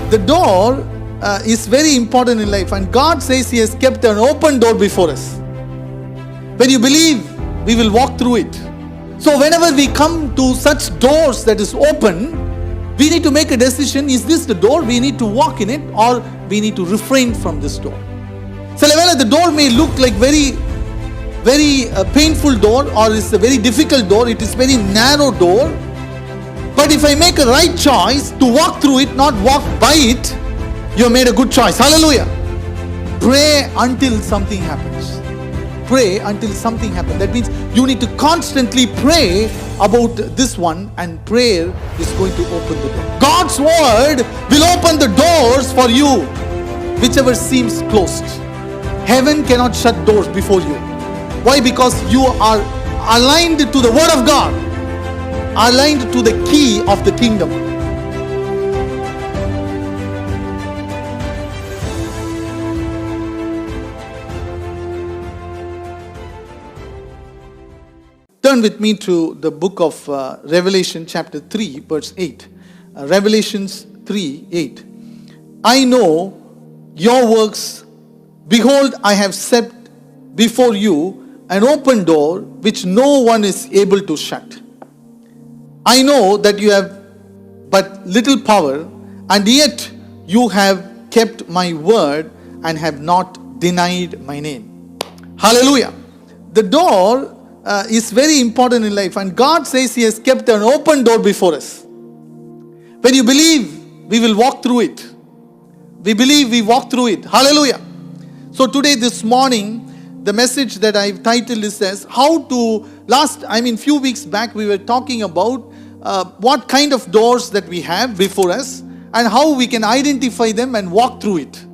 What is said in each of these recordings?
The door is very important in life, and God says He has kept an open door before us. When you believe, we will walk through it. So whenever we come to such doors that is open, we need to make a decision. Is this the door? We need to walk in it, or we need to refrain from this door. So the door may look like very painful door, or it's a very difficult door. It is very narrow door. But if I make a right choice to walk through it, not walk by it, you have made a good choice. Hallelujah. Pray until something happens. Pray until something happens. That means you need to constantly pray about this one, and prayer is going to open the door. God's word will open the doors for you, whichever seems closed. Heaven cannot shut doors before you. Why? Because you are aligned to the word of God, aligned to the key of the kingdom. Turn with me to the book of Revelation chapter 3 verse 8. Revelations 3:8. I know your works. Behold, I have set before you an open door which no one is able to shut. I know that you have but little power, and yet you have kept my word and have not denied my name. Hallelujah. The door is very important in life, and God says He has kept an open door before us. When you believe, we will walk through it. We believe, we walk through it. Hallelujah. So today, this morning, the message that I've titled is as how to, few weeks back we were talking about what kind of doors that we have before us and how we can identify them and walk through it.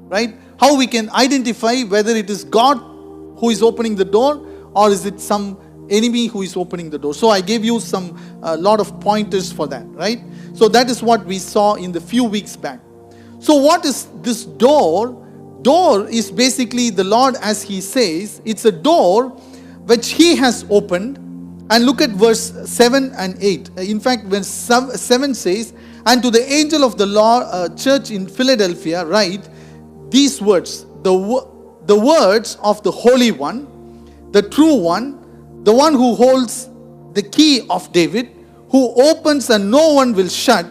Right? How we can identify whether it is God who is opening the door, or is it some enemy who is opening the door. So I gave you a lot of pointers for that, right? So that is what we saw in the few weeks back. So what is this door? Door is basically the Lord, as He says, it's a door which He has opened. And look at verse 7 and 8. In fact, when 7 says, and to the angel of the Lord church in Philadelphia write these words, the words of the Holy One, the true one, the one who holds the key of David, who opens and no one will shut,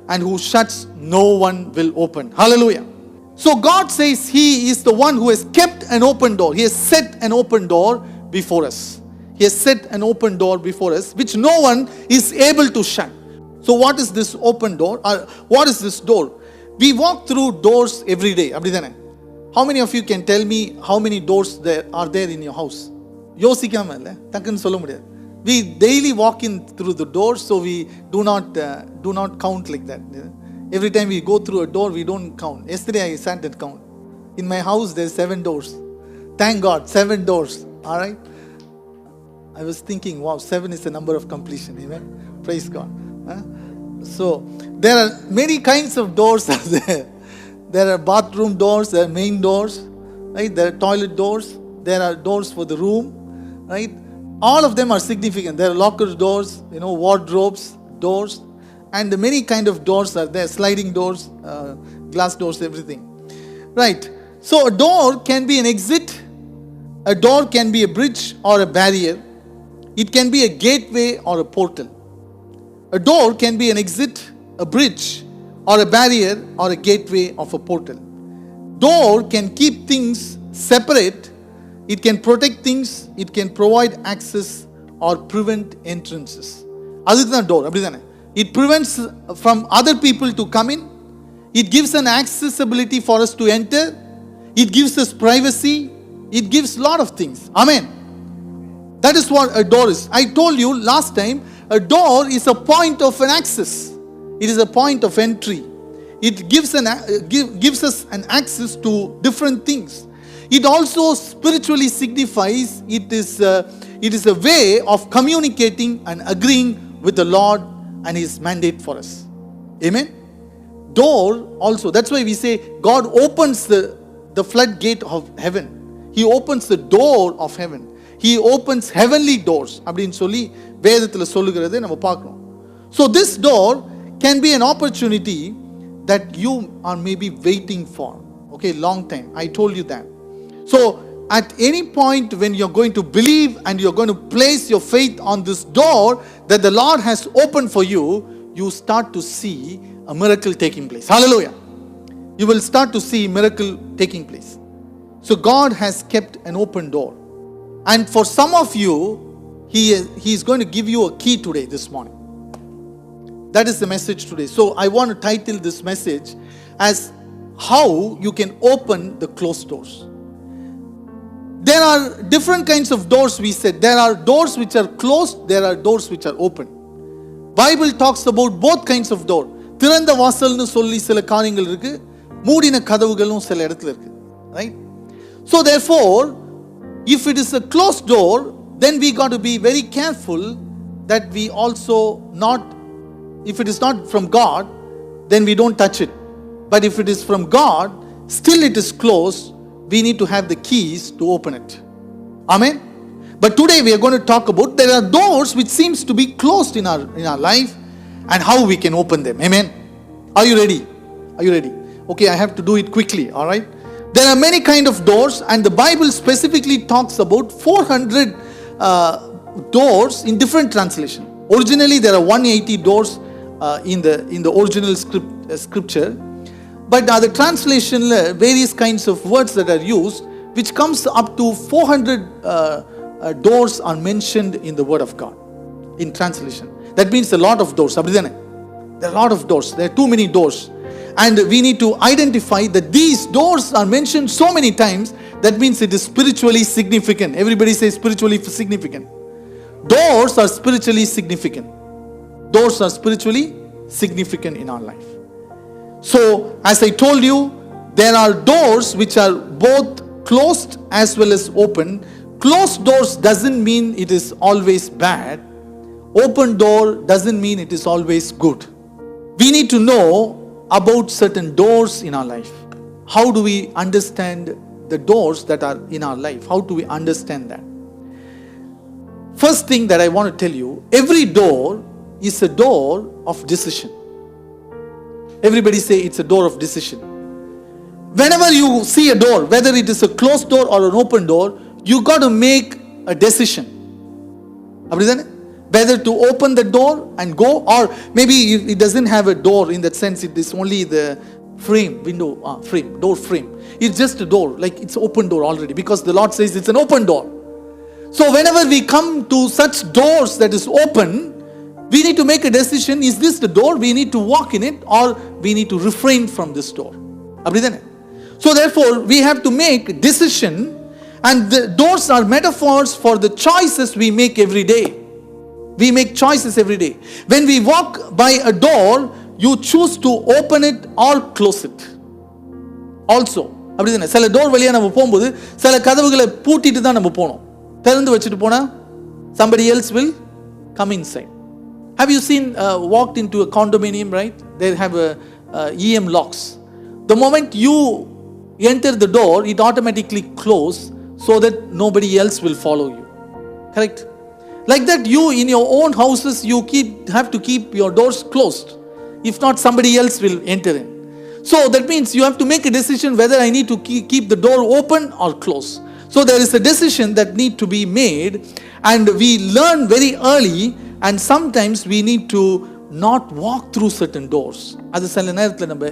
and who shuts no one will open. Hallelujah. So God says He is the one who has kept an open door. He has set an open door before us. He has set an open door before us, which no one is able to shut. So what is this open door? What is this door? We walk through doors every day. How many of you can tell me how many doors there are in your house? We daily walk in through the doors, so we do not count like that. Every time we go through a door, we don't count. Yesterday I sat and count. In my house, there's 7 doors. Thank God, 7 doors. All right. I was thinking, wow, 7 is the number of completion. Amen. Praise God. So there are many kinds of doors out there. There are bathroom doors, there are main doors, right? There are toilet doors, there are doors for the room, right? All of them are significant. There are locker doors, wardrobes, doors, and the many kind of doors are there, sliding doors, glass doors, everything. Right. So a door can be an exit, a door can be a bridge or a barrier. It can be a gateway or a portal. A door can be an exit, a bridge, or a barrier or a gateway of a portal. Door can keep things separate. It can protect things. It can provide access or prevent entrances. Other than a door, it prevents from other people to come in. It gives an accessibility for us to enter. It gives us privacy. It gives a lot of things. Amen. That is what a door is. I told you last time, a door is a point of an access. It is a point of entry. It gives us an access to different things. It also spiritually signifies it is a way of communicating and agreeing with the Lord and His mandate for us. Amen. Door also, that's why we say God opens the floodgate of heaven. He opens the door of heaven. He opens heavenly doors. So this door can be an opportunity that you are maybe waiting for. Okay, long time. I told you that. So, at any point when you're going to believe and you're going to place your faith on this door that the Lord has opened for you, you start to see a miracle taking place. Hallelujah. You will start to see miracle taking place. So God has kept an open door. And for some of you, He is going to give you a key today, this morning. That is the message today. So I want to title this message as how you can open the closed doors. There are different kinds of doors, we said. There are doors which are closed, there are doors which are open. Bible talks about both kinds of door. திறந்த வாசல்னு சொல்லி சில காரியங்கள் இருக்கு, மூடின கதவுகளும் சில இடத்துல இருக்கு. Right? So therefore, if it is a closed door, then we got to be very careful that we also not, if it is not from God, then we don't touch it. But if it is from God, still it is closed, we need to have the keys to open it. Amen. But today we are going to talk about there are doors which seems to be closed in our life and how we can open them. Amen. Are you ready? Are you ready? Okay, I have to do it quickly. All right. There are many kind of doors, and the Bible specifically talks about 400 doors in different translation. Originally there are 180 doors in the original scripture. But the translation, various kinds of words that are used, which comes up to 400 doors are mentioned in the Word of God, in translation. That means a lot of doors. There are a lot of doors. There are too many doors. And we need to identify that these doors are mentioned so many times. That means it is spiritually significant. Everybody says spiritually significant. Doors are spiritually significant. Doors are spiritually significant in our life. So, as I told you, there are doors which are both closed as well as open. Closed doors doesn't mean it is always bad. Open door doesn't mean it is always good. We need to know about certain doors in our life. How do we understand the doors that are in our life? How do we understand that? First thing that I want to tell you, every door is a door of decision. Everybody say it's a door of decision. Whenever you see a door, whether it is a closed door or an open door, you got to make a decision. Whether to open the door and go, or maybe it doesn't have a door in that sense, it is only the frame, door frame. It's just a door, like it's open door already, because the Lord says it's an open door. So whenever we come to such doors that is open, we need to make a decision. Is this the door? We need to walk in it, or we need to refrain from this door. So therefore, we have to make a decision, and the doors are metaphors for the choices we make every day. We make choices every day. When we walk by a door, you choose to open it or close it. Also, சில door வழியா நம்ம போகும்போது சில கதவுகளை பூட்டிட்டு தான் நம்ம போனோம். திறந்து வச்சிட்டு போனா somebody else will come inside. Have you seen walked into a condominium, right? They have EM locks. The moment you enter the door, it automatically closes so that nobody else will follow you. Correct? Like that, you in your own houses, you have to keep your doors closed. If not, somebody else will enter in. So that means you have to make a decision whether I need to keep the door open or closed. So there is a decision that need to be made, and we learn very early, and sometimes we need to not walk through certain doors. அது சில நேரத்துல நம்ம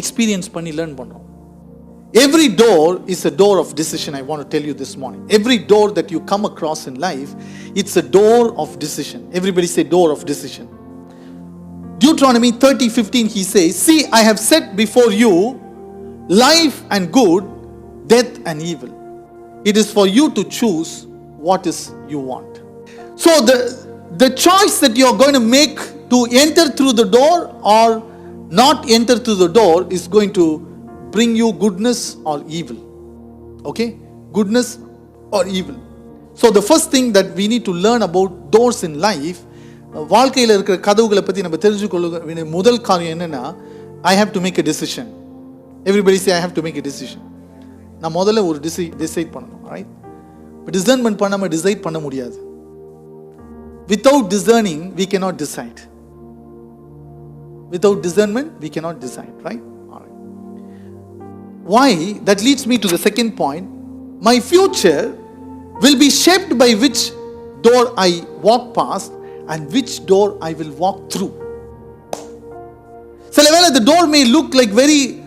experience பண்ணி learn பண்ணோம். Every door is a door of decision. I want to tell you this morning. Every door that you come across in life, it's a door of decision. Everybody say door of decision. Deuteronomy 30:15, he says, "See, I have set before you life and good, death and evil. It is for you to choose what is you want." So the choice that you are going to make to enter through the door or not enter through the door is going to bring you goodness or evil. Okay? Goodness or evil. So the first thing that we need to learn about doors in life, வாழ்க்கையில் இருக்கிற கதவுகளை பற்றி நம்ம தெரிஞ்சுக்கொள்ள முதல் காரியம் என்னன்னா, I have to make a decision. Everybody say I have to make a decision. நான் முதல்ல ஒரு டிசைட் பண்ணணும். Right? But discernment பண்ணாம டிசைட் பண்ண முடியாது. Without discerning, we cannot decide. Without discernment, we cannot decide, right? All right. Why? That leads me to the second point. My future will be shaped by which door I walk past and which door I will walk through. So the door may look like very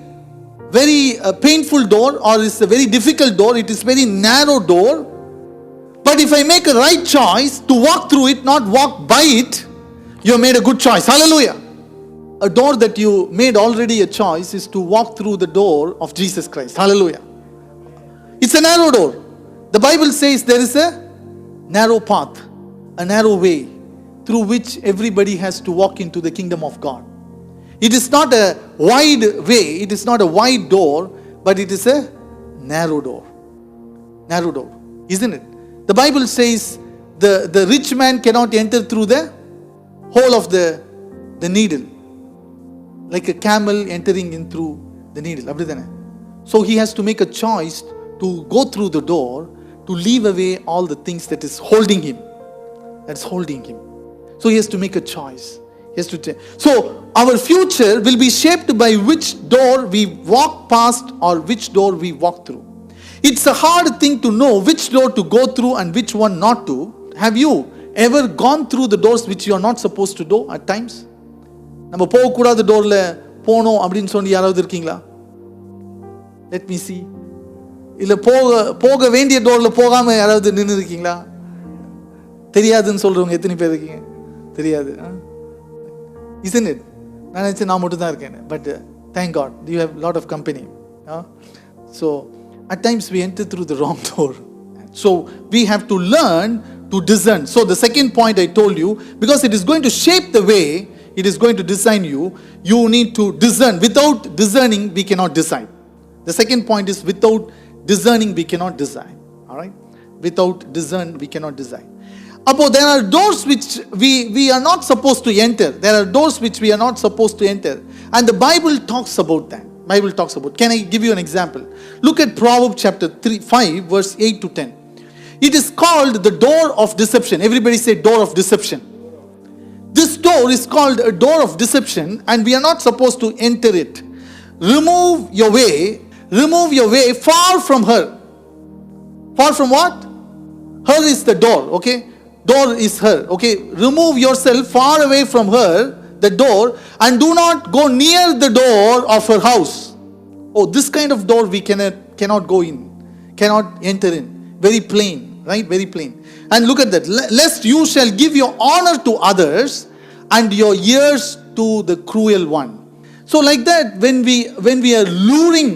painful door, or it's a very difficult door. It is very narrow door. But if I make a right choice to walk through it, not walk by it, you have made a good choice. Hallelujah. A door that you made already a choice is to walk through the door of Jesus Christ. Hallelujah. It's a narrow door. The Bible says there is a narrow path, a narrow way through which everybody has to walk into the kingdom of God. It is not a wide way, it is not a wide door, but it is a narrow door. Narrow door, isn't it? The Bible says the rich man cannot enter through the hole of the needle, like a camel entering in through the needle. So he has to make a choice to go through the door, to leave away all the things that is holding him. That's holding him. So he has to make a choice. So our future will be shaped by which door we walk past or which door we walk through. It's a hard thing to know which door to go through and which one not to. Have you ever gone through the doors which you are not supposed to do at times? நம்ம போகக்கூடாத டோர்ல போனோம் அப்படின்னு சொல்லி யாராவது இருக்கீங்களா? Let me see. இல்ல போக வேண்டிய டோர்ல போகாம யாராவது நின்று இருக்கீங்களா? தெரியாதுன்னு சொல்றவங்க எத்தனை பேர் இருக்கீங்க? தெரியாது. Isn't it? நான் நினைச்சேன் நான் மட்டும் தான் இருக்கேன். But thank God you have a lot of company. So at times we enter through the wrong door. So we have to learn to discern. So the second point I told you, because it is going to shape the way, it is going to design you, you need to discern. Without discerning, we cannot decide. The second point is without discerning, we cannot decide. Alright? Without discern, we cannot decide. There are doors which we are not supposed to enter. There are doors which we are not supposed to enter. And the Bible talks about that. Can I give you an example? Look at Proverbs chapter 5 verse 8 to 10. It is called the door of deception. Everybody say door of deception. This door is called a door of deception and we are not supposed to enter it. Remove your way far from her. Far from what? Her is the door, okay? Door is her, okay? Remove yourself far away from her, the door, and do not go near the door of her house. Oh, this kind of door we cannot go in, cannot enter in. Very plain, right? Very plain. And look at that. Lest you shall give your honor to others and your ears to the cruel one. So like that, when we are luring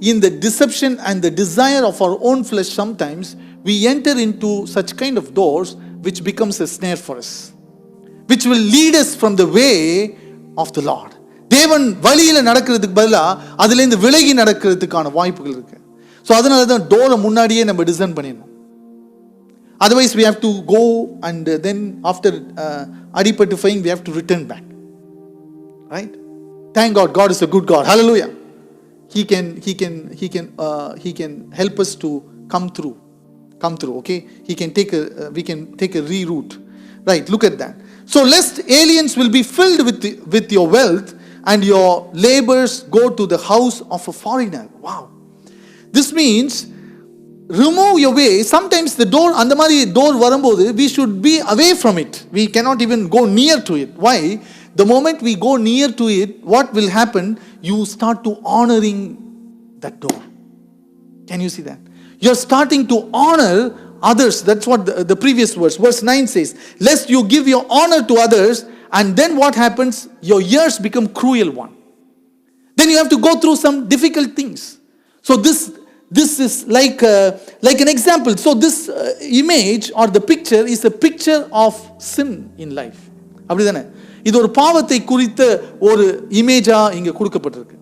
in the deception and the desire of our own flesh, sometimes we enter into such kind of doors which becomes a snare for us, which will lead us from the way of the Lord. தேவன் வழியில நடக்கிறதுக்கு பதிலா அதுல இருந்து விலகி நடக்கிறதுக்கான வாய்ப்புகள் இருக்கு. So அதனால தான் டோரை முன்னாடியே நம்ம டிசைன் பண்ணிடணும். Otherwise we have to go and then after அடிபட்டு fine we have to return back. Right? Thank God, God is a good God. Hallelujah. He can help us to come through, okay? We can take a reroute. Right, look at that. So lest aliens will be filled with your wealth and your labors go to the house of a foreigner. Wow. This means remove your way. Sometimes the door, அந்த மாதிரி door வரும்போது we should be away from it. We cannot even go near to it. Why? The moment we go near to it, what will happen? You start to honoring that door. Can you see that? You're starting to honor others. That's what the previous verse 9 says. Lest you give your honor to others, and then what happens? Your ears become cruel one. Then you have to go through some difficult things. So this is like an example. So this image or the picture is a picture of sin in life. அப்படிதானே? இது ஒரு பாவத்தை குறித்த ஒரு இமேஜா இங்க கொடுக்கப்பட்டிருக்கு.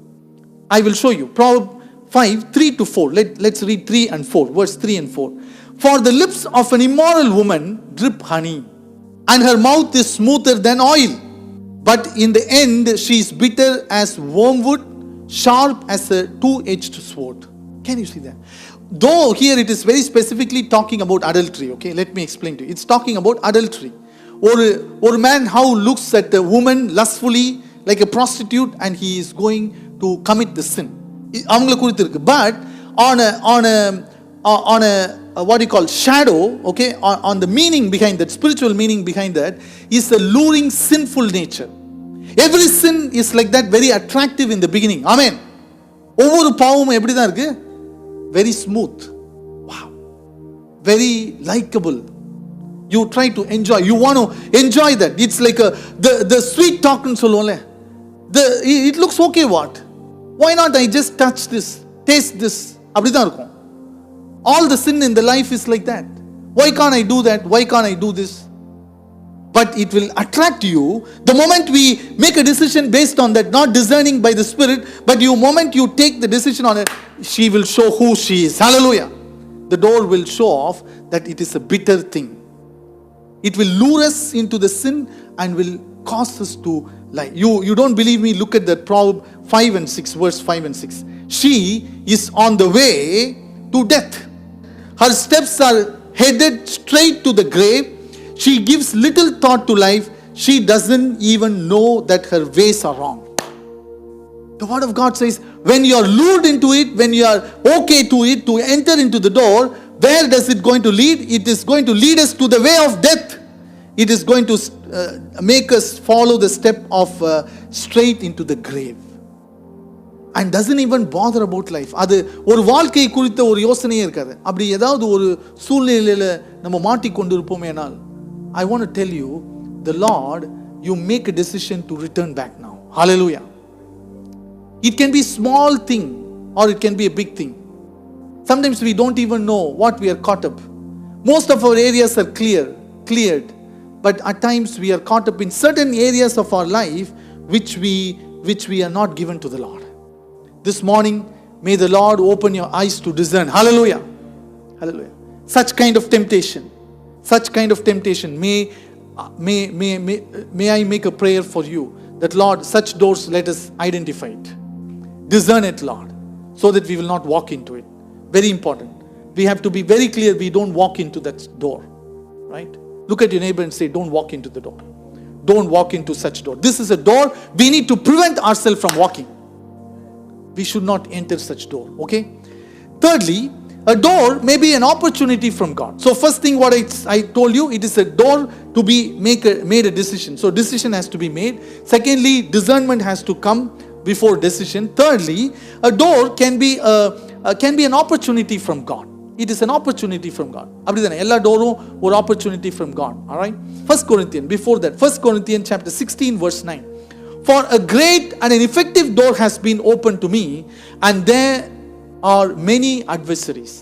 I will show you. Proverbs 5, 3 to 4. Let's read 3 and 4. Verse 3 and 4. For the lips of an immoral woman drip honey, and her mouth is smoother than oil. But in the end she is bitter as wormwood, sharp as a two-edged sword. Can you see that? Though here it is very specifically talking about adultery. Okay, let me explain to you. It's talking about adultery. Or man how looks at a woman lustfully, like a prostitute and he is going to commit the sin. அவங்கள குறித்து இருக்கு. But on a what you call shadow, okay, on the meaning behind that, spiritual meaning behind that is a luring sinful nature. Every sin is like that, very attractive in the beginning. Amen. ஒவ்வொரு பாவமும் எப்படி தான் இருக்கு? Very smooth. Wow. Very likable. You try to enjoy. You want to enjoy that. It's like the sweet talk ன்னு சொல்லுவோம்ல. It looks okay, what? Why not I just touch this, taste this? அப்படி தான் இருக்கும். All the sin in the life is like that. Why can't I do that? Why can't I do this? But it will attract you the moment we make a decision based on that, not discerning by the Spirit, but the moment you take the decision on it, she will show who she is. Hallelujah. The door will show off that it is a bitter thing. It will lure us into the sin and will cause us to lie. You don't believe me? Look at the Proverb 5 and 6, verse 5 and 6. She is on the way to death. Her steps are headed straight to the grave. She gives little thought to life. She doesn't even know that her ways are wrong. The word of God says, when you are lured into it, when you are okay to it, to enter into the door, where does it going to lead? It is going to lead us to the way of death. It is going to make us follow the step of straight into the grave. And doesn't even bother about life. அது ஒரு வாழ்க்கை குறித்த ஒரு யோசனையே இருக்காது. அப்படி ஏதாவது ஒரு சூழ்நிலையில நம்ம மாட்டிக்கொண்டு இருப்போமேனால், I want to tell you, the Lord, you make a decision to return back now. Hallelujah. It can be small thing or it can be a big thing. Sometimes we don't even know what we are caught up. Most of our areas are cleared. But at times we are caught up in certain areas of our life which we are not given to the Lord. This morning, may the Lord open your eyes to discern. Hallelujah. Hallelujah. Such kind of temptation. May I make a prayer for you that, Lord, such doors let us identify it. Discern it, Lord, so that we will not walk into it. Very important. We have to be very clear we don't walk into that door. Right? Look at your neighbor and say, don't walk into the door. Don't walk into such door. This is a door we need to prevent ourselves from walking. We should not enter such door. Okay? Thirdly, a door may be an opportunity from God. So first thing what I told you, it is a door to be made a decision. So decision has to be made. Secondly, discernment has to come before decision. Thirdly, a door can be an opportunity from God. It is an opportunity from God. அப்படிதானே எல்லா டோரும் ஒரு opportunity from God. All right? 1 Corinthians, before that, 1 Corinthians chapter 16 verse 9. For a great and an effective door has been opened to me, and there are many adversaries.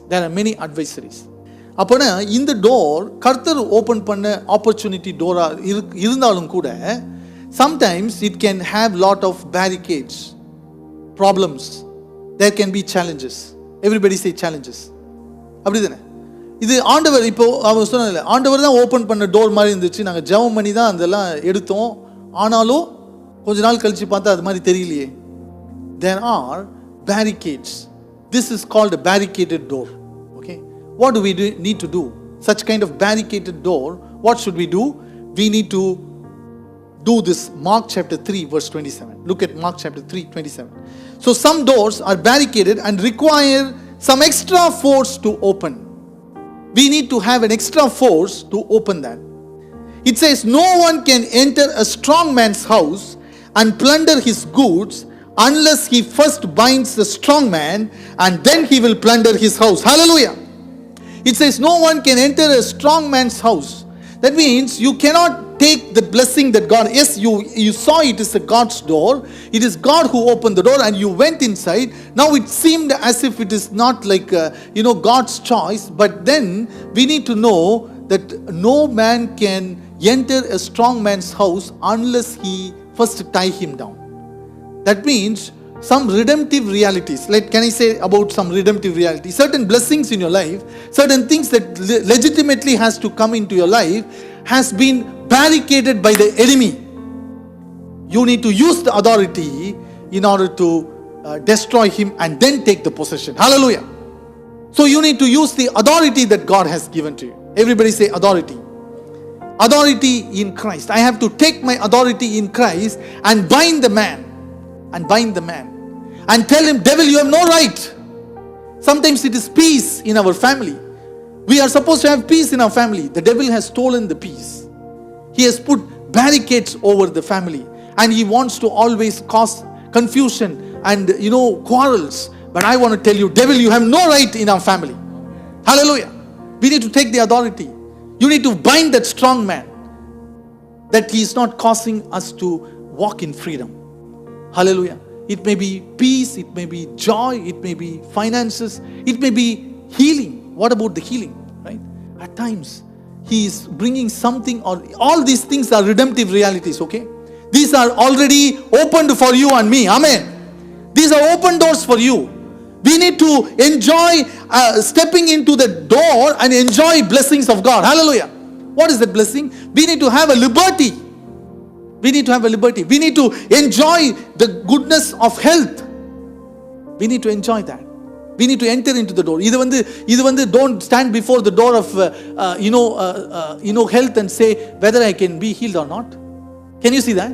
அப்போனா இந்த door கர்த்தர் open பண்ண opportunity Dora இருந்தாலும் கூட sometimes it can have lot of barricades, problems. There can be challenges. Everybody say challenges. அப்படிதானே இது ஆண்டவர் இப்போ அவர் சொன்னார்ல, ஆண்டவர் தான் ஓபன் பண்ண டோர் மாதிரி இருந்துச்சு, நாங்க ஜெபம் பண்ணி தான் அதெல்லாம் எடுத்தோம், ஆனாலும் கொஞ்ச நாள் கழிச்சு பார்த்தா அது மாதிரி தெரியலையே. There are barricades. This is called a barricaded door. Okay, what do we need to do? Such kind of barricaded door, what should we do? We need to do this. Mark chapter 3 verse 27. Look at Mark chapter 3 27. So some doors are barricaded and require some extra force to open. We need to have an extra force to open that. It says no one can enter a strong man's house and plunder his goods unless he first binds the strong man, and then he will plunder his house. Hallelujah. It says no one can enter a strong man's house. That means you cannot take the blessing that God, yes, you saw it is a God's door, it is God who opened the door and you went inside. Now it seemed as if it is not like God's choice, but then we need to know that no man can enter a strong man's house unless he first tie him down. That means some redemptive realities. Like, can I say about some redemptive realities? Certain blessings in your life, certain things that legitimately has to come into your life has been barricaded by the enemy. You need to use the authority in order to destroy him and then take the possession. Hallelujah. So you need to use the authority that God has given to you. Everybody say authority. authority in Christ. I have to take my authority in Christ and bind the man. And tell him, devil, you have no right. Sometimes it is peace in our family. We are supposed to have peace in our family. The devil has stolen the peace. He has put barricades over the family. And he wants to always cause confusion and, quarrels. But I want to tell you, devil, you have no right in our family. Hallelujah. We need to take the authority. You need to bind that strong man, that he is not causing us to walk in freedom. Hallelujah. It may be peace, it may be joy, it may be finances, it may be healing. What about the healing? Right? At times, he is bringing something, or all these things are redemptive realities, okay? These are already opened for you and me. Amen. These are open doors for you. We need to enjoy stepping into the door and enjoy blessings of God. Hallelujah. What is that blessing? We need to have a liberty. We need to have a liberty. We need to enjoy the goodness of health. We need to enjoy that. We need to enter into the door. Either don't stand before the door of health and say whether I can be healed or not. Can you see that?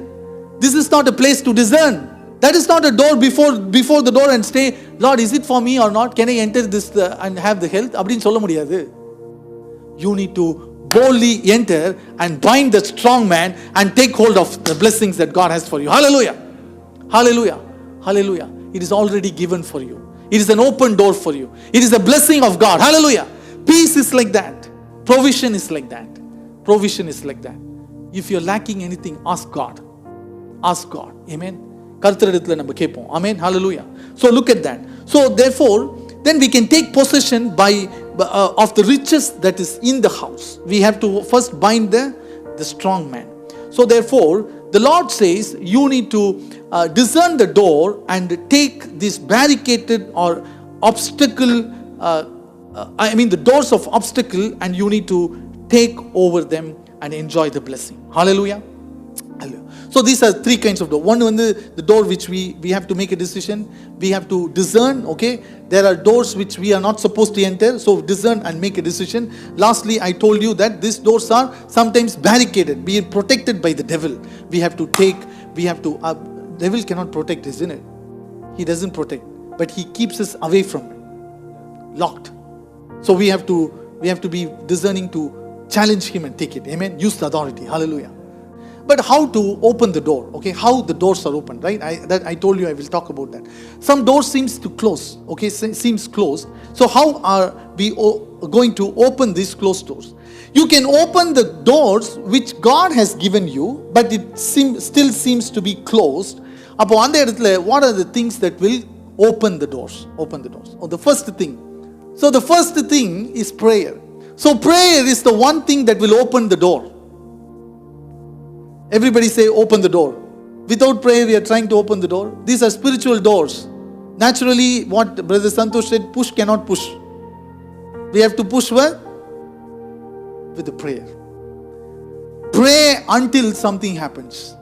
This is not a place to discern. That is not a door before the door and say, Lord, is it for me or not? Can I enter this and have the health? அப்படின்னு சொல்ல முடியாது. You need to boldly enter and bind the strong man and take hold of the blessings that God has for you. Hallelujah. Hallelujah. Hallelujah. It is already given for you. It is an open door for you. It is a blessing of God. Hallelujah. Peace is like that. Provision is like that. Provision is like that. If you're lacking anything, ask God. Ask God. Amen. கர்த்தரிடத்துல நம்ம கேட்போம். Amen. Hallelujah. So look at that. So therefore, then we can take possession of the riches that is in the house. We have to first bind the strong man. So therefore, the Lord says you need to discern the door and take this barricaded or obstacle, the doors of obstacle, and you need to take over them and enjoy the blessing. Hallelujah. So these are three kinds of door. One, the door which we have to make a decision. We have to discern, okay. There are doors which we are not supposed to enter. So discern and make a decision. Lastly, I told you that these doors are sometimes barricaded, being protected by the devil. Devil cannot protect, isn't it? He doesn't protect, but he keeps us away from it. Locked. So we have to be discerning to challenge him and take it. Amen. Use the authority. Hallelujah. But how to open the door? Okay, how the doors are opened, right? I told you I will talk about that. Some doors seems to close, okay, seems closed. So how are we going to open these closed doors? You can open the doors which God has given you, but it still seems to be closed. அப்போ அந்த இடத்துல what are the things that will open the doors? Or the first thing. So the first thing is prayer. So prayer is the one thing that will open the door. Everybody say, open the door. Without prayer, we are trying to open the door. These are spiritual doors. Naturally, what Brother Santosh said, push cannot push. We have to push what? With the prayer. Pray until something happens.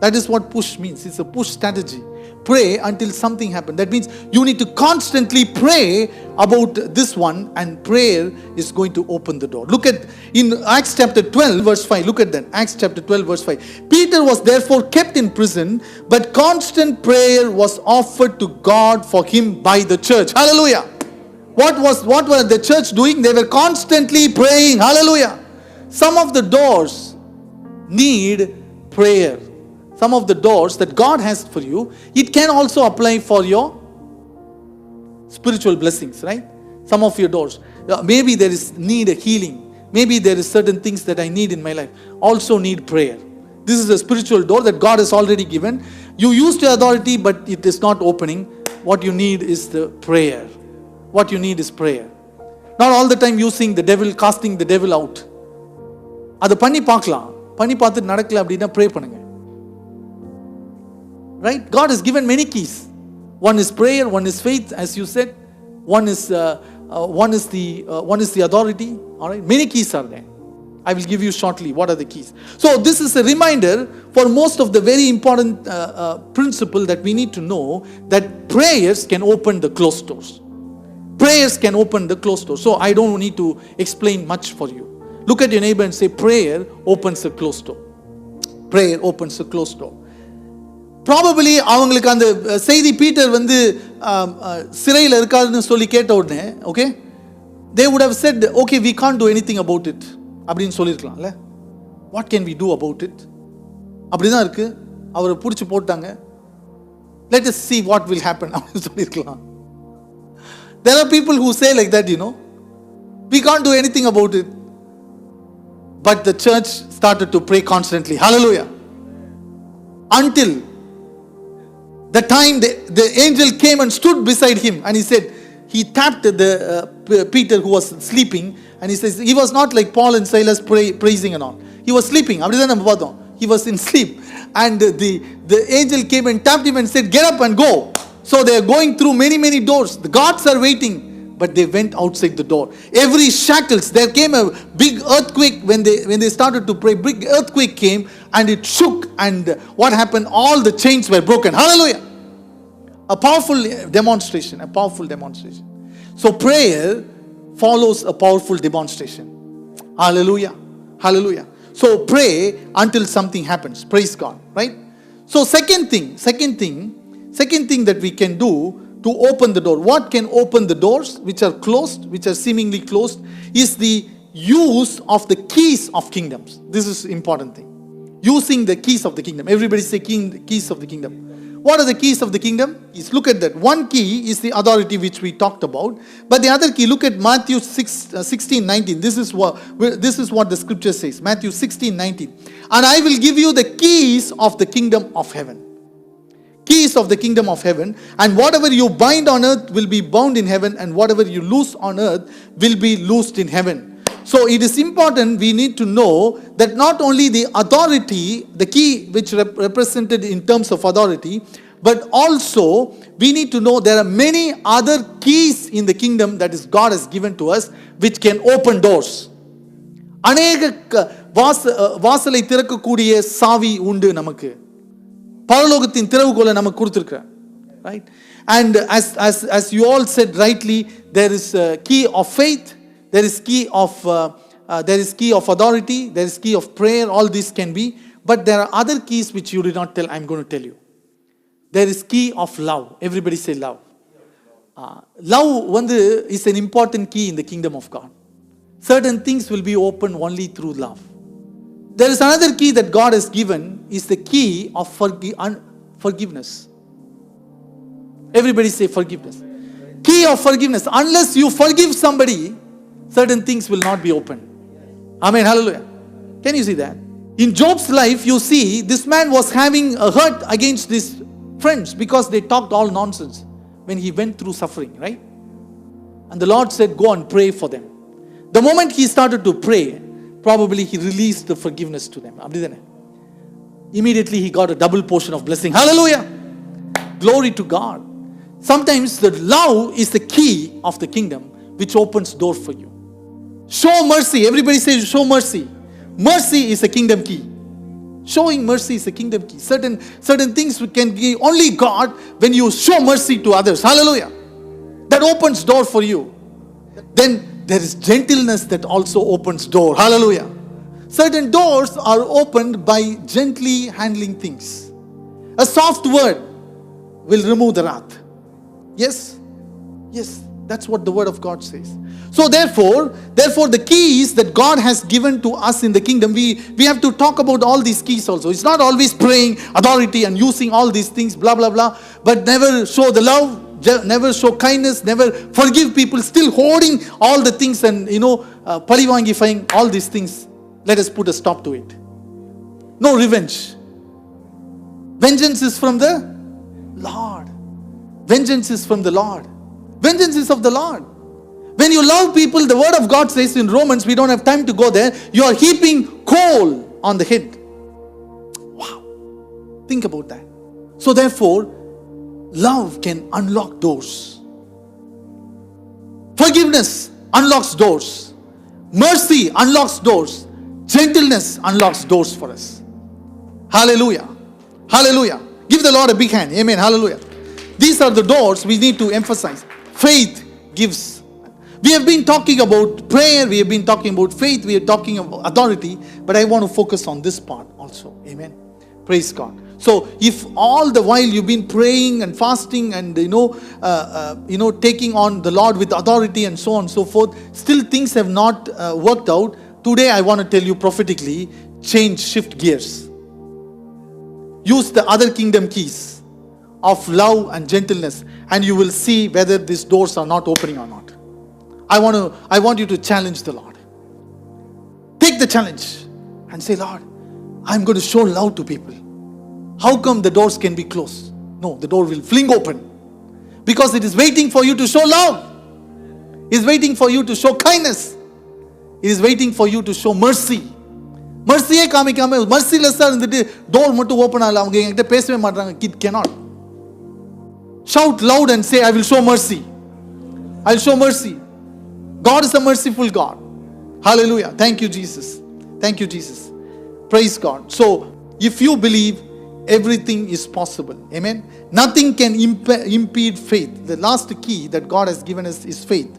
That is what push means. It's a push strategy. Pray until something happens. That means you need to constantly pray about this one, and prayer is going to open the door. Look at in Acts chapter 12 verse 5. Look at that. Acts chapter 12 verse 5. Peter was therefore kept in prison, but constant prayer was offered to God for him by the church. Hallelujah. What were the church doing? They were constantly praying. Hallelujah. Some of the doors need prayer. Some of the doors that God has for you, it can also apply for your spiritual blessings, right? Some of your doors. Maybe there is need a healing. Maybe there is certain things that I need in my life. Also need prayer. This is a spiritual door that God has already given. You use the authority, but it is not opening. What you need is the prayer. What you need is prayer. Not all the time using the devil, casting the devil out. அது பண்ணி பார்க்கலாம். பண்ணி பார்த்துட்டு நடக்கல அப்படின்னா pray பண்ணுங்க. Right? God has given many keys. One is prayer, one is faith, as you said. One is the authority. All right, many keys are there. I will give you shortly what are the keys. So this is a reminder for most of the very important principle that we need to know, that prayers can open the closed doors. Prayers can open the closed doors. So I don't need to explain much for you. Look at your neighbor and say, prayer opens a closed door. Prayer opens a closed door. Probably அவங்களுக்கு அந்த செய்தி Peter வந்து சிறையில் இருக்காருன்னு சொல்லி கேட்ட உடனே, okay, they would have said, okay, we can't do anything about it அப்படின்னு சொல்லியிருக்கலாம்ல. What can we do about it? அப்படிதான் இருக்கு, அவரை பிடிச்சி போட்டாங்க, let us see what will happen அப்படின்னு சொல்லியிருக்கலாம். There are people who say like that, we can't do anything about it. But the church started to pray constantly. Hallelujah. Until the time the angel came and stood beside him, and he said, he tapped the Peter who was sleeping, and he says, he was not like Paul and Silas praising and all. He was sleeping. He was in sleep. And the angel came and tapped him and said, get up and go. So they are going through many doors. The gods are waiting, but they went outside the door. Every shackles, there came a big earthquake when they started to pray. Big earthquake came and it shook, and what happened? All the chains were broken. Hallelujah. A powerful demonstration. So prayer follows a powerful demonstration. Hallelujah. So pray until something happens. Praise God, right? So second thing that we can do to open the door. What can open the doors which are closed, which are seemingly closed, is the use of the keys of kingdoms. This is important thing. Using the keys of the kingdom. Everybody say keys of the kingdom. What are the keys of the kingdom? Look at that. One key is the authority which we talked about. But the other key, look at Matthew 16:19. This is what the scripture says. Matthew 16:19. And I will give you the keys of the kingdom of heaven. Keys of the kingdom of heaven, and whatever you bind on earth will be bound in heaven, and whatever you loose on earth will be loosed in heaven. So it is important, we need to know that not only the authority, the key which represented in terms of authority, but also we need to know there are many other keys in the kingdom that is God has given to us which can open doors. அநேக வாசலை திறக்கக்கூடிய சாவி உண்டு நமக்கு. பரலோகத்தின் திறவுகோலை நமக்கு கொடுத்திருக்கிறார், right? And as you all said rightly, there is a key of faith, there is key of authority, there is key of prayer. All these can be, but there are other keys which you did not tell. I'm going to tell you. There is key of love. Everybody say love. Love is an important key in the kingdom of God. Certain things will be opened only through love. There is another key that God has given, is the key of forgiveness. Everybody say forgiveness. Key of forgiveness. Unless you forgive somebody, certain things will not be open. Amen. Hallelujah. Can you see that? In Job's life, you see this man was having a hurt against his friends because they talked all nonsense when he went through suffering, right? And the Lord said, go and pray for them. The moment he started to pray, probably he released the forgiveness to them. Immediately he got a double portion of blessing. Hallelujah. Glory to God. Sometimes the love is the key of the kingdom which opens door for you. Show mercy. Everybody say show mercy. Mercy is a kingdom key. Showing mercy is a kingdom key. Certain things can give only God when you show mercy to others. Hallelujah. That opens door for you. Then there is gentleness that also opens door. Hallelujah. Certain doors are opened by gently handling things. A soft word will remove the wrath. Yes, that's what the word of God says. So therefore the keys that God has given to us in the kingdom, we have to talk about all these keys also. It's not always praying, authority, and using all these things, blah blah blah, but never show the love, never show kindness, never forgive people, still hoarding all the things and palivangifying all these things. Let us put a stop to it. No revenge. Vengeance is from the Lord. Vengeance is from the Lord. Vengeance is of the Lord. When you love people, the word of God says in Romans, we don't have time to go there, you are heaping coal on the head. Wow. Think about that. So therefore, love can unlock doors. Forgiveness unlocks doors. Mercy unlocks doors. Gentleness unlocks doors for us. Hallelujah. Hallelujah. Give the Lord a big hand. Amen. Hallelujah. These are the doors we need to emphasize. Faith gives. We have been talking about prayer, we have been talking about faith, we are talking about authority, but I want to focus on this part also. Amen. Praise God. So if all the while you've been praying and fasting and taking on the Lord with authority and so on and so forth, still things have not worked out, today I want to tell you prophetically, shift gears. Use the other kingdom keys of love and gentleness, and you will see whether these doors are not opening or not. I want you to challenge the Lord. Take the challenge and say, Lord, I'm going to show love to people. How come the doors can be closed? No, the door will fling open. Because it is waiting for you to show love. It is waiting for you to show kindness. It is waiting for you to show mercy. Mercy காமிக்காம merciless-ஆ இருந்துட்டு door மட்டும் open ஆகல, அவங்க என்கிட்ட பேசவே மாட்டாங்க. Kid cannot. Shout loud and say, I will show mercy. I will show mercy. God is a merciful God. Hallelujah. Thank you, Jesus. Thank you, Jesus. Praise God. So, if you believe, everything is possible. Amen. Nothing can impede faith. The last key that God has given us is faith.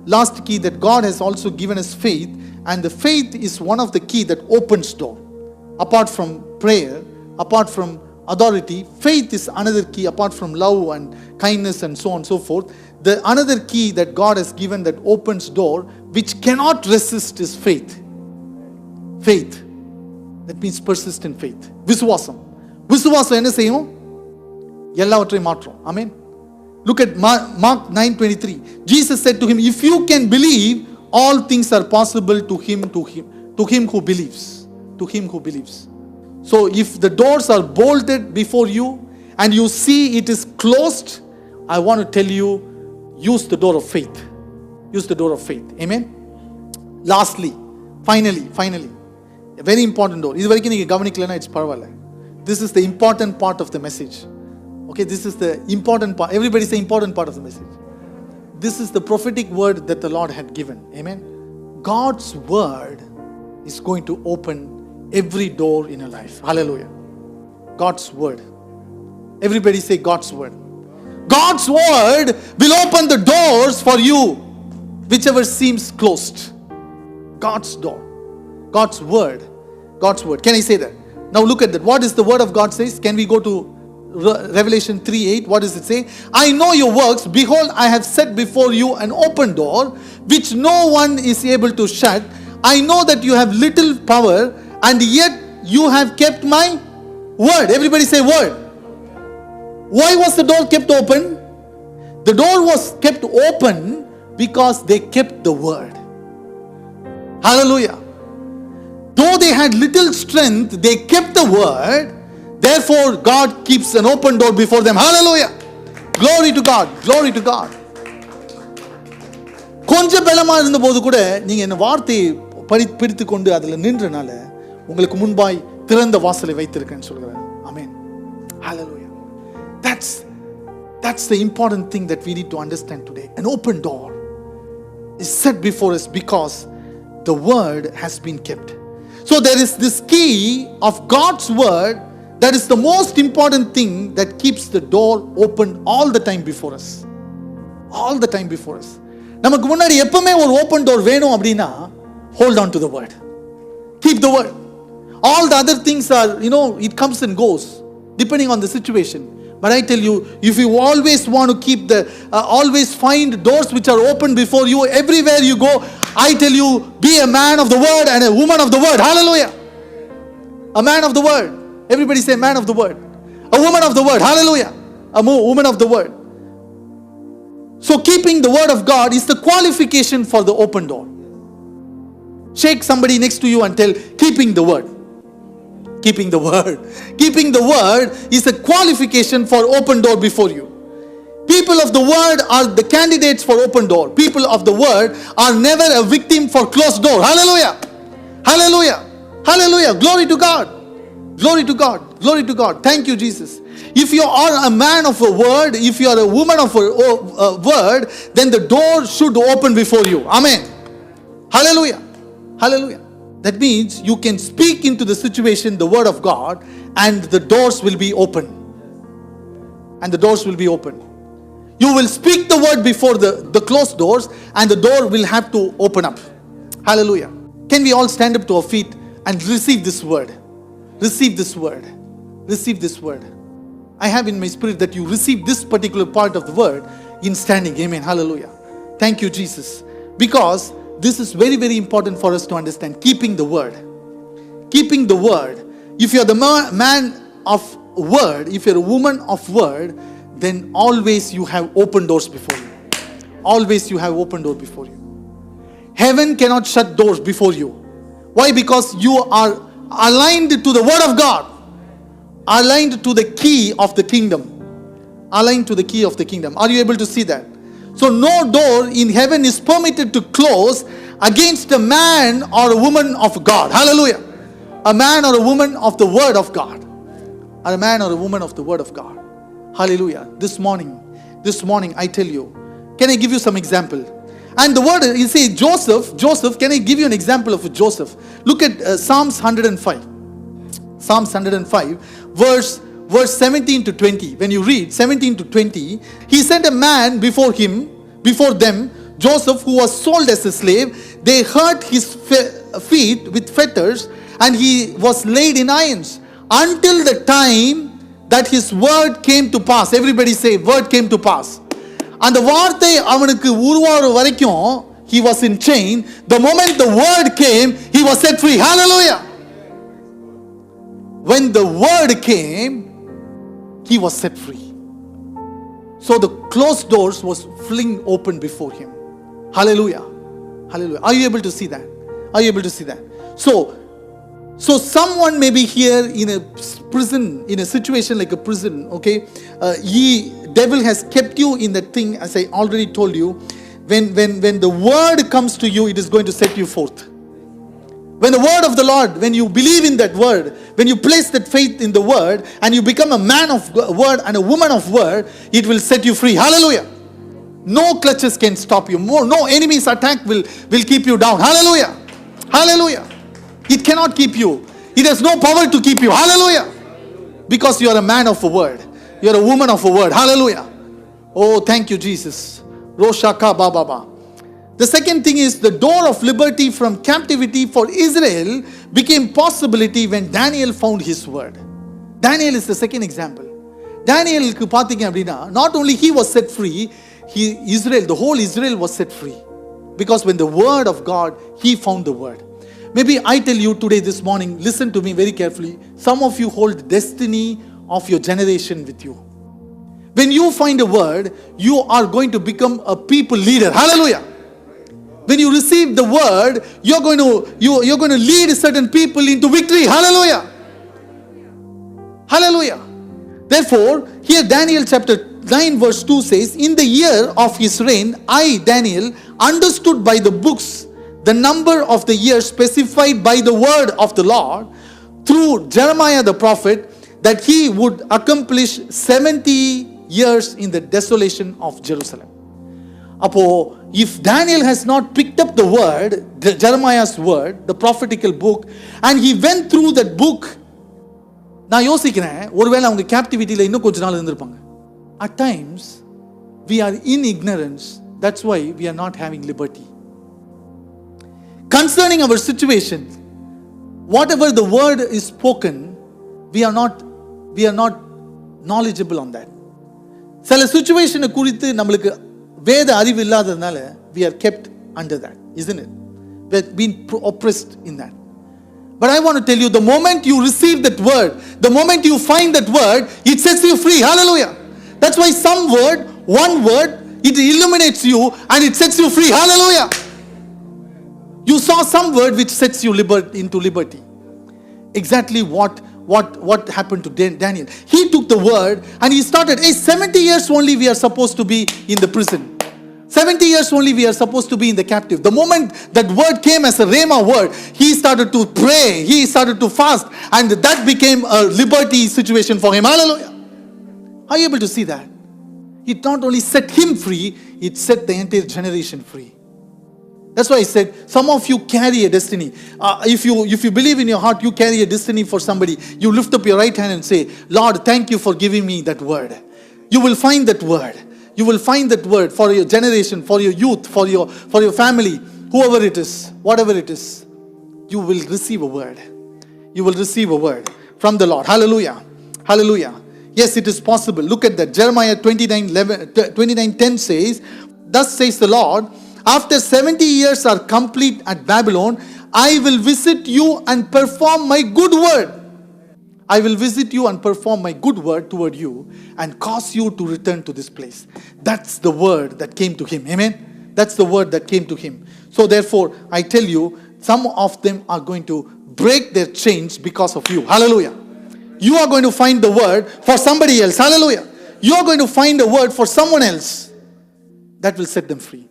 Last key that God has also given us faith, and the faith is one of the key that opens door. Apart from prayer, apart from authority, faith is another key apart from love and kindness and so on and so forth. The another key that God has given that opens door, which cannot resist, is faith. Faith. That means persistent faith. விசுவாசம். விசுவாசம் என்ன செய்யும்? எல்லாவற்றையும் மாற்றும். Amen. Look at Mark 9:23. Jesus said to him, if you can believe, all things are possible to him who believes. To him who believes. So if the doors are bolted before you and you see it is closed, I want to tell you, use the door of faith. Use the door of faith. Amen. Lastly, finally, a very important door. இது வரைக்கும் நீங்க கவனிக்கலனா it's பரவாயில்லை. This is the important part of the message. Okay, this is the important part. Everybody say important part of the message. This is the prophetic word that the Lord had given. Amen. God's word is going to open every door in your life. Hallelujah. God's word. Everybody say God's word. God's word will open the doors for you, whichever seems closed. God's door. God's word. God's word. Can I say that? Now look at that. What is the word of God says? Can we go to Revelation 3:8? What does it say? I know your works. Behold, I have set before you an open door, which no one is able to shut. I know that you have little power, and yet you have kept my word. Everybody say word. Why was the door kept open? The door was kept open because they kept the word. Hallelujah. Though they had little strength, they kept the word. Therefore, God keeps an open door before them. Hallelujah. Glory to God. Glory to God. கொஞ்சம் பலமா இருந்தபோது கூட நீங்க என்ன வார்த்தையை பிடித்து கொண்டு அதில் நின்றனால உங்களுக்கு முன்பாய் திறந்த வாசலை வைத்திருக்கேன்னு சொல்கிறார். ஆமென். Hallelujah. That's the important thing that we need to understand today. An open door is set before us because the word has been kept. So there is this key of God's word that is the most important thing that keeps the door open all the time before us. All the time before us. நமக்கு முன்னாடி எப்பவுமே ஒரு open door வேணும் அப்படின்னா hold on to the word. Keep the word. All the other things are, it comes and goes depending on the situation. But I tell you, if you always want to keep always find doors which are open before you everywhere you go, I tell you, be a man of the word and a woman of the word. Hallelujah. A man of the word. Everybody say man of the word. A woman of the word. Hallelujah. A woman of the word. So keeping the word of God is the qualification for the open door. Shake somebody next to you and tell, keeping the word. Keeping the word. Keeping the word is a qualification for open door before you. People of the word are the candidates for open door. People of the word are never a victim for closed door. Hallelujah. Hallelujah. Hallelujah. Glory to God. Glory to God. Glory to God. Thank you, Jesus. If you are a man of a word, if you are a woman of a word, then the door should open before you. Amen. Hallelujah. Hallelujah. That means you can speak into the situation the word of God and the doors will be open. And the doors will be open. You will speak the word before the closed doors, and the door will have to open up. Hallelujah. Can we all stand up to our feet and receive this word? Receive this word. Receive this word. I have in my spirit that you receive this particular part of the word in standing. Amen. Hallelujah. Thank you, Jesus. Because this is very, very important for us to understand. Keeping the word. Keeping the word. If you're the man of word, if you're a woman of word, then always you have open doors before you. Always you have open door before you. Heaven cannot shut doors before you. Why? Because you are aligned to the word of God. Aligned to the key of the kingdom. Aligned to the key of the kingdom. Are you able to see that? So no door in heaven is permitted to close against a man or a woman of God. Hallelujah. A man or a woman of the word of God. Or a man or a woman of the word of God. Hallelujah. This morning I tell you, can I give you some example? And the word, you see, Joseph, can I give you an example of Joseph? Look at Psalms 105. Psalms 105, verse 17 to 20. When you read 17 to 20, he sent a man before them, Joseph, who was sold as a slave. They hurt his feet with fetters, and he was laid in irons until the time that his word came to pass. Everybody say, word came to pass. And the வார்த்தை அவனுக்கு உருவாற வரைக்கும் he was in chain. The moment the word came, he was set free. Hallelujah. When the word came, he was set free. So the closed doors was fling open before him. Hallelujah. Hallelujah. Are you able to see that? Are you able to see that? So someone may be here in a prison, in a situation like a prison, okay? Devil has kept you in that thing, as I already told you. When the word comes to you, it is going to set you forth. When the word of the Lord, when you believe in that word, when you place that faith in the word, and you become a man of word and a woman of word, it will set you free. Hallelujah. No clutches can stop you. No enemy's attack will keep you down. Hallelujah. Hallelujah. It cannot keep you. It has no power to keep you. Hallelujah. Because you are a man of a word. You are a woman of a word. Hallelujah. Oh, thank you, Jesus. Roshaka Baba. The second thing is the door of liberty from captivity for Israel became possibility when Daniel found his word. Daniel is the second example. Daniel, not only he was set free, the whole Israel was set free. Because when the word of God, he found the word. Maybe I tell you today, this morning, listen to me very carefully. Some of you hold the destiny of your generation with you. When you find a word, you are going to become a people leader. Hallelujah. When you receive the word, you're going to lead certain people into victory. Hallelujah. Hallelujah. Therefore, here Daniel chapter 9 verse 2 says, in the year of his reign, I, Daniel, understood by the books the number of the years specified by the word of the Lord through Jeremiah the prophet, that he would accomplish 70 years in the desolation of Jerusalem. If Daniel has not picked up the word, Jeremiah's word, the prophetical book, and he went through that book, நான் யோசிக்கிறேன் ஒருவேளை அவங்க கேப்டிவிட்டியில் இன்னும் கொஞ்ச நாள் இருந்திருப்பாங்க. At times we are in ignorance. That's why we are not having liberty. Concerning our situation, whatever the word is spoken, we are not knowledgeable on that. சில சிச்சுவேஷனை குறித்து நம்மளுக்கு வேத அறிவு இல்லாததுனால we are kept under that, isn't it? We have been oppressed in that. But I want to tell you, the moment you receive that word, the moment you find that word, it sets you free. Hallelujah. That's why one word, it illuminates you and it sets you free. Hallelujah. You saw some word which sets you into liberty. Exactly what happened to Daniel. He took the word and he started, 70 years only we are supposed to be in the prison. 70 years only we are supposed to be in the captive. The moment that word came as a Rhema word, he started to pray, he started to fast, and that became a liberty situation for him. Hallelujah. Are you able to see that? It not only set him free, it set the entire generation free. That's why I said, some of you carry a destiny. If you believe in your heart, you carry a destiny for somebody. You lift up your right hand and say, Lord, thank you for giving me that word. You will find that word. you will find that word for your generation, for your youth, for your family, whoever it is, whatever it is, you will receive a word. You will receive a word from the Lord. Hallelujah. Hallelujah. Yes, it is possible. Look at that. Jeremiah 29:10 says, thus says the Lord, after 70 years are complete at Babylon, I will visit you and perform my good word. I will visit you and perform my good word toward you and cause you to return to this place. That's the word that came to him. Amen. That's the word that came to him. So therefore, I tell you, some of them are going to break their chains because of you. Hallelujah. You are going to find the word for somebody else. Hallelujah. You are going to find a word for someone else that will set them free.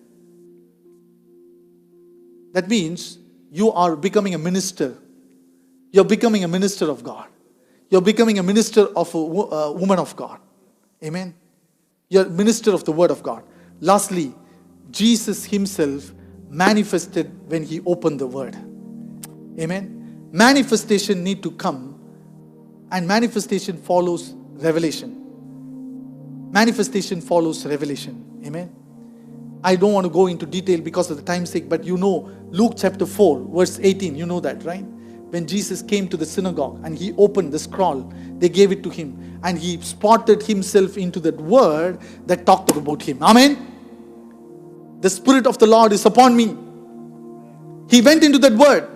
That means you are becoming a minister. You're becoming a minister of God. You're becoming a minister of a woman of God. Amen. You're a minister of the word of God. Lastly, Jesus himself manifested when he opened the word. Amen. Manifestation need to come, and manifestation follows revelation. Manifestation follows revelation. Amen. I don't want to go into detail because of the time's sake, but you know Luke chapter 4 verse 18, you know that, right? When Jesus came to the synagogue and he opened the scroll, they gave it to him and he spotted himself into that word that talked about him. Amen. The Spirit of the Lord is upon me. He went into that word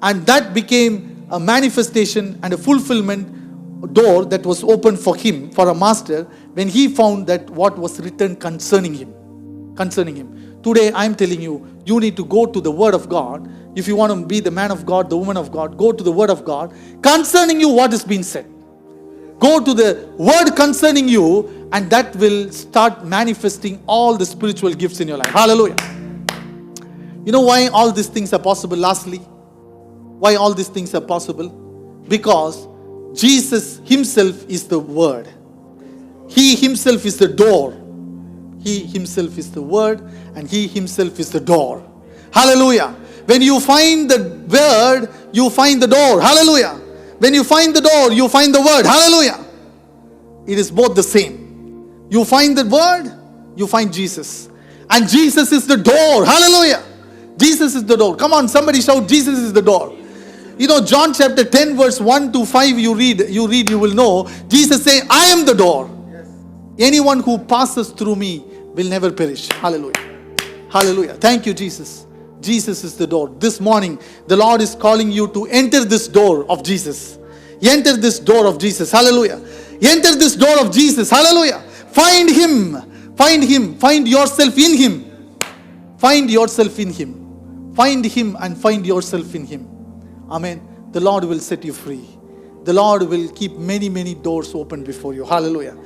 and that became a manifestation and a fulfillment door that was opened for him, for a master, when he found that what was written concerning him. Today I am telling you, you need to go to the word of God. If you want to be the man of God, the woman of God, go to the word of God concerning you, what is being said. Go to the word concerning you, and that will start manifesting all the spiritual gifts in your life. Hallelujah. You know why all these things are possible? Lastly, why all these things are possible? Because Jesus himself is the word. He himself is the door. He himself is the word, and he himself is the door. Hallelujah. When you find the word, you find the door. Hallelujah. When you find the door, you find the word. Hallelujah. It is both the same. You find the word, you find Jesus. And Jesus is the door. Hallelujah. Jesus is the door. Come on, somebody shout, Jesus is the door. You know, John chapter 10 verse 1 to 5, you will know. Jesus say, I am the door. Yes. Anyone who passes through me will never perish. Hallelujah. Hallelujah. Thank you, Jesus. Jesus is the door. This morning, the Lord is calling you to enter this door of Jesus. Enter this door of Jesus. Hallelujah. Enter this door of Jesus. Hallelujah. Find him. Find him. Find yourself in him. Find yourself in him. Find him and find yourself in him. Amen. The Lord will set you free. The Lord will keep many, many doors open before you. Hallelujah.